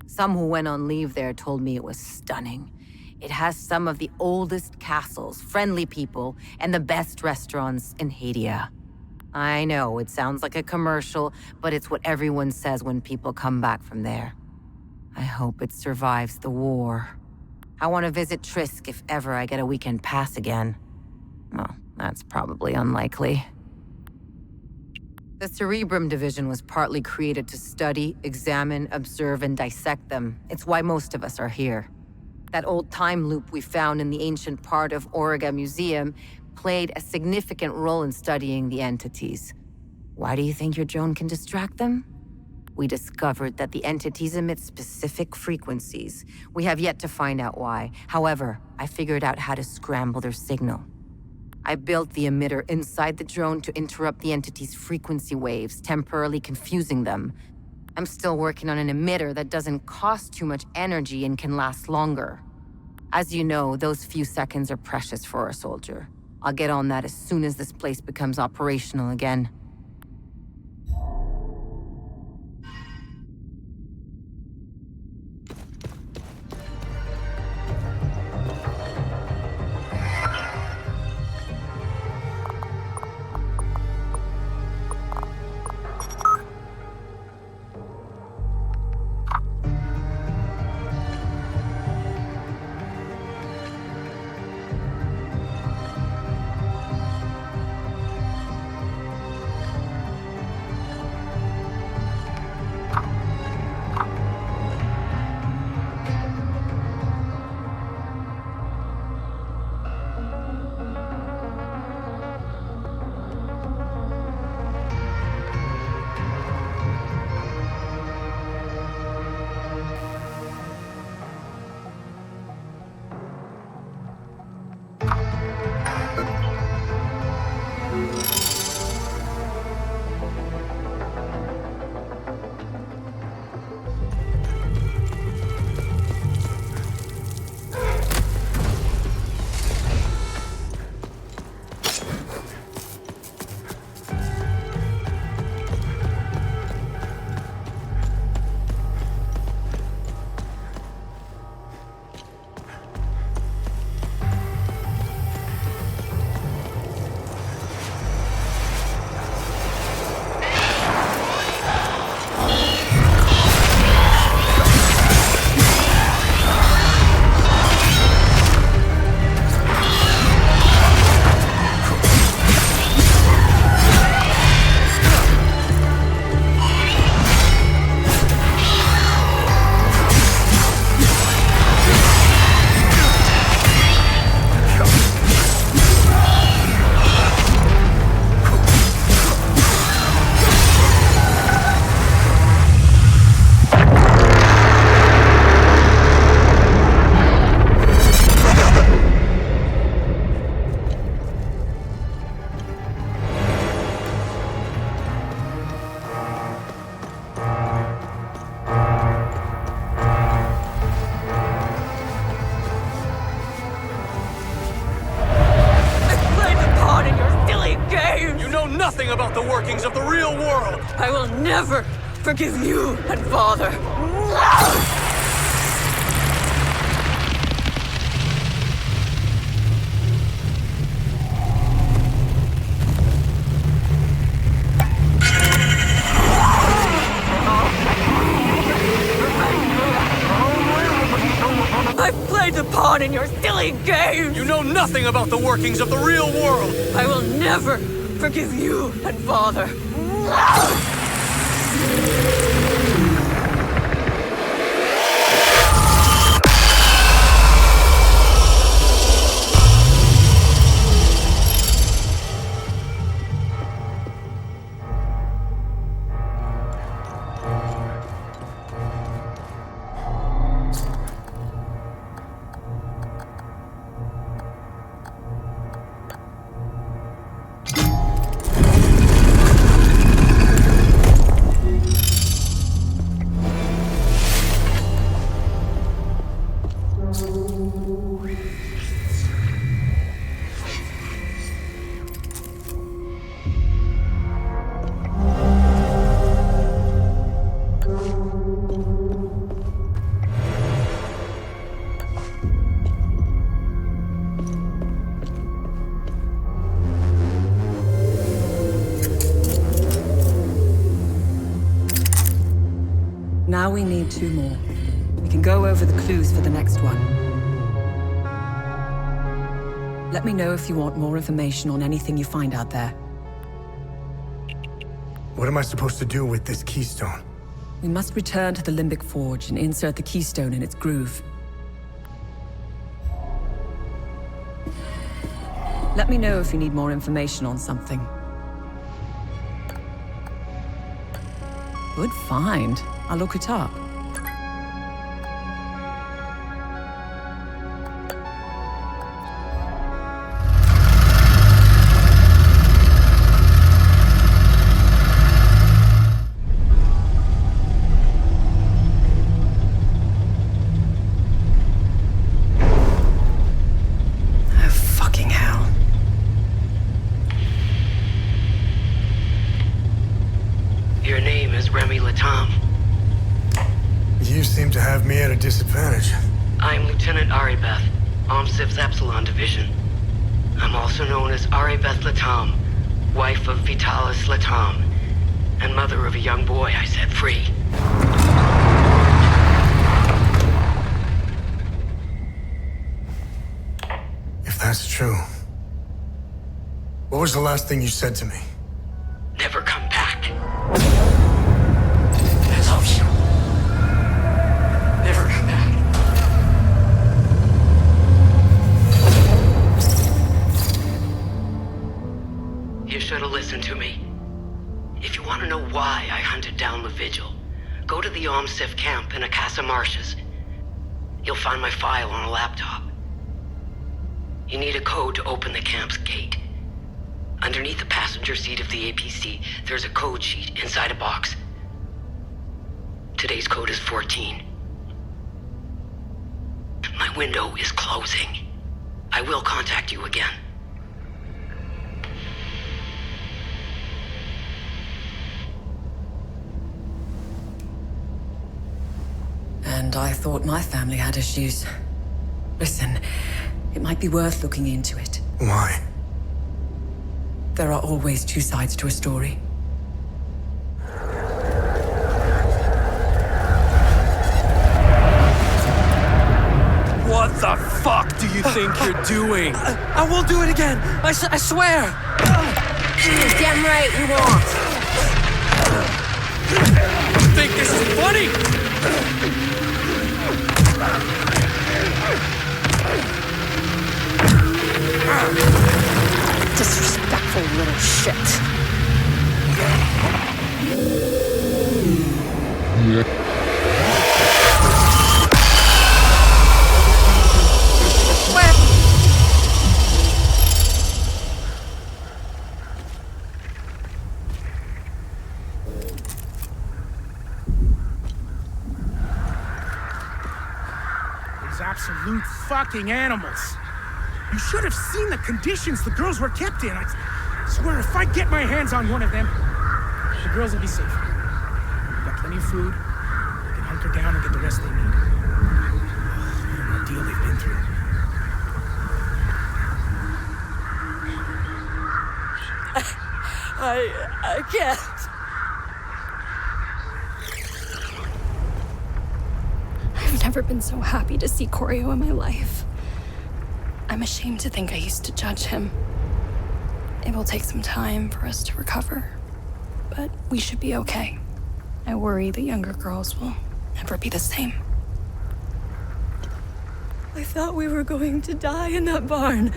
Some who went on leave there told me it was stunning. It has some of the oldest castles, friendly people, and the best restaurants in Hadea. I know, it sounds like a commercial, but it's what everyone says when people come back from there. I hope it survives the war. I want to visit Trisk if ever I get a weekend pass again. Well, that's probably unlikely. The Cerebrum Division was partly created to study, examine, observe, and dissect them. It's why most of us are here. That old time loop we found in the ancient part of Auriga Museum played a significant role in studying the entities. Why do you think your drone can distract them? We discovered that the entities emit specific frequencies. We have yet to find out why. However, I figured out how to scramble their signal. I built the emitter inside the drone to interrupt the entity's frequency waves, temporarily confusing them. I'm still working on an emitter that doesn't cost too much energy and can last longer. As you know, those few seconds are precious for a soldier. I'll get on that as soon as this place becomes operational again. the workings of the real world! I will never forgive you and Father. I've played the pawn in your silly game! You know nothing about the workings of the real world! I will never forgive you and Father. Now we need 2 more. We can go over the clues for the next one. Let me know if you want more information on anything you find out there. What am I supposed to do with this keystone? We must return to the Limbic Forge and insert the keystone in its groove. Let me know if you need more information on something. Good find. I'll look it up. Disadvantage. I'm Lieutenant Aribeth, OMSIV's Epsilon Division. I'm also known as Aribeth Latam, wife of Vitalis Latam, and mother of a young boy I set free. If that's true, what was the last thing you said to me? Never come back. Listen to me. If you want to know why I hunted down the Vigil, go to the OMSIV camp in Akasa Marshes. You'll find my file on a laptop. You need a code to open the camp's gate. Underneath the passenger seat of the APC, there's a code sheet inside a box. Today's code is 14. My window is closing. I will contact you again. And I thought my family had issues. Listen, it might be worth looking into it. Why? There are always 2 sides to a story. What the fuck do you think you're doing? I won't do it again! I swear! Damn right you won't! Think this is funny? Disrespectful little shit. These absolute fucking animals. You should have seen the conditions the girls were kept in. Swear, if I get my hands on one of them, the girls will be safe. We've got plenty of food. They can hunker down and get the rest they need. What an ordeal they've been through. I can't. I've never been so happy to see Koryo in my life. I'm ashamed to think I used to judge him. It will take some time for us to recover, but we should be okay. I worry the younger girls will never be the same. I thought we were going to die in that barn.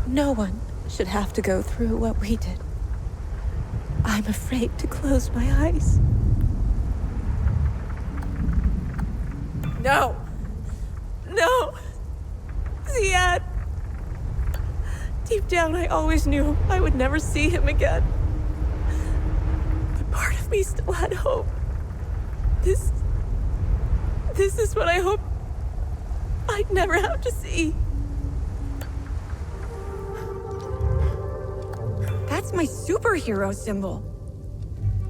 No one should have to go through what we did. I'm afraid to close my eyes. No! No! Ziad! Deep down, I always knew I would never see him again. But part of me still had hope. This is what I hoped I'd never have to see. That's my superhero symbol.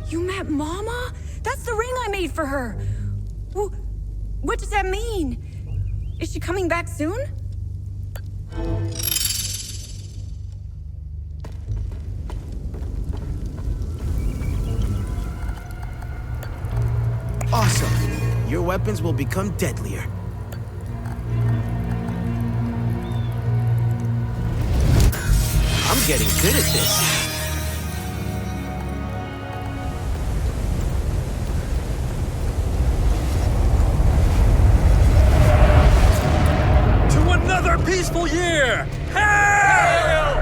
You met Mama? That's the ring I made for her. What does that mean? Is she coming back soon? Awesome. Your weapons will become deadlier. I'm getting good at this. To another peaceful year! Hail!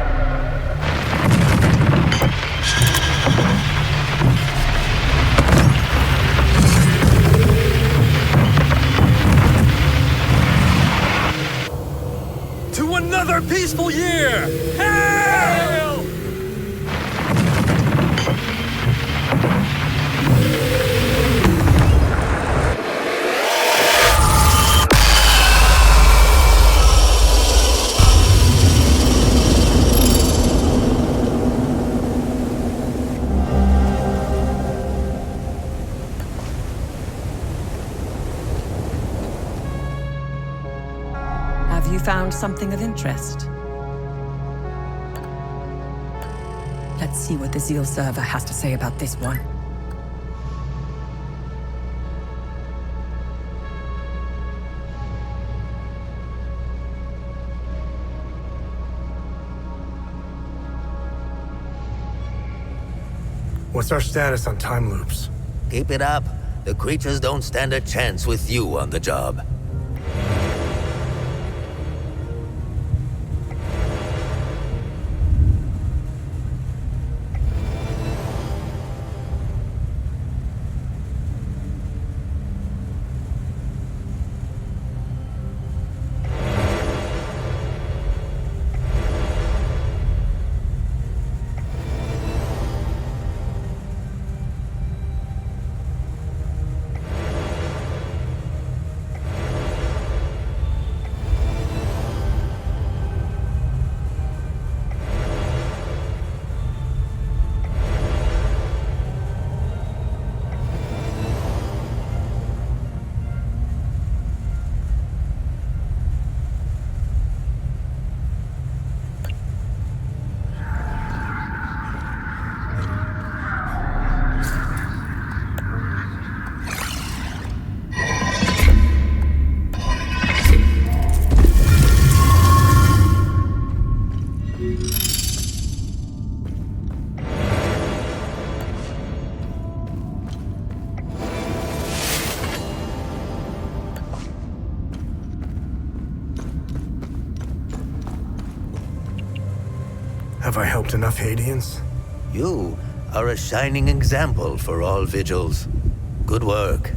To another peaceful year! Hail! Have you found something of interest? Let's see what the Zeal server has to say about this one. What's our status on time loops? Keep it up. The creatures don't stand a chance with you on the job. Have I helped enough Hadeans? You are a shining example for all vigils. Good work.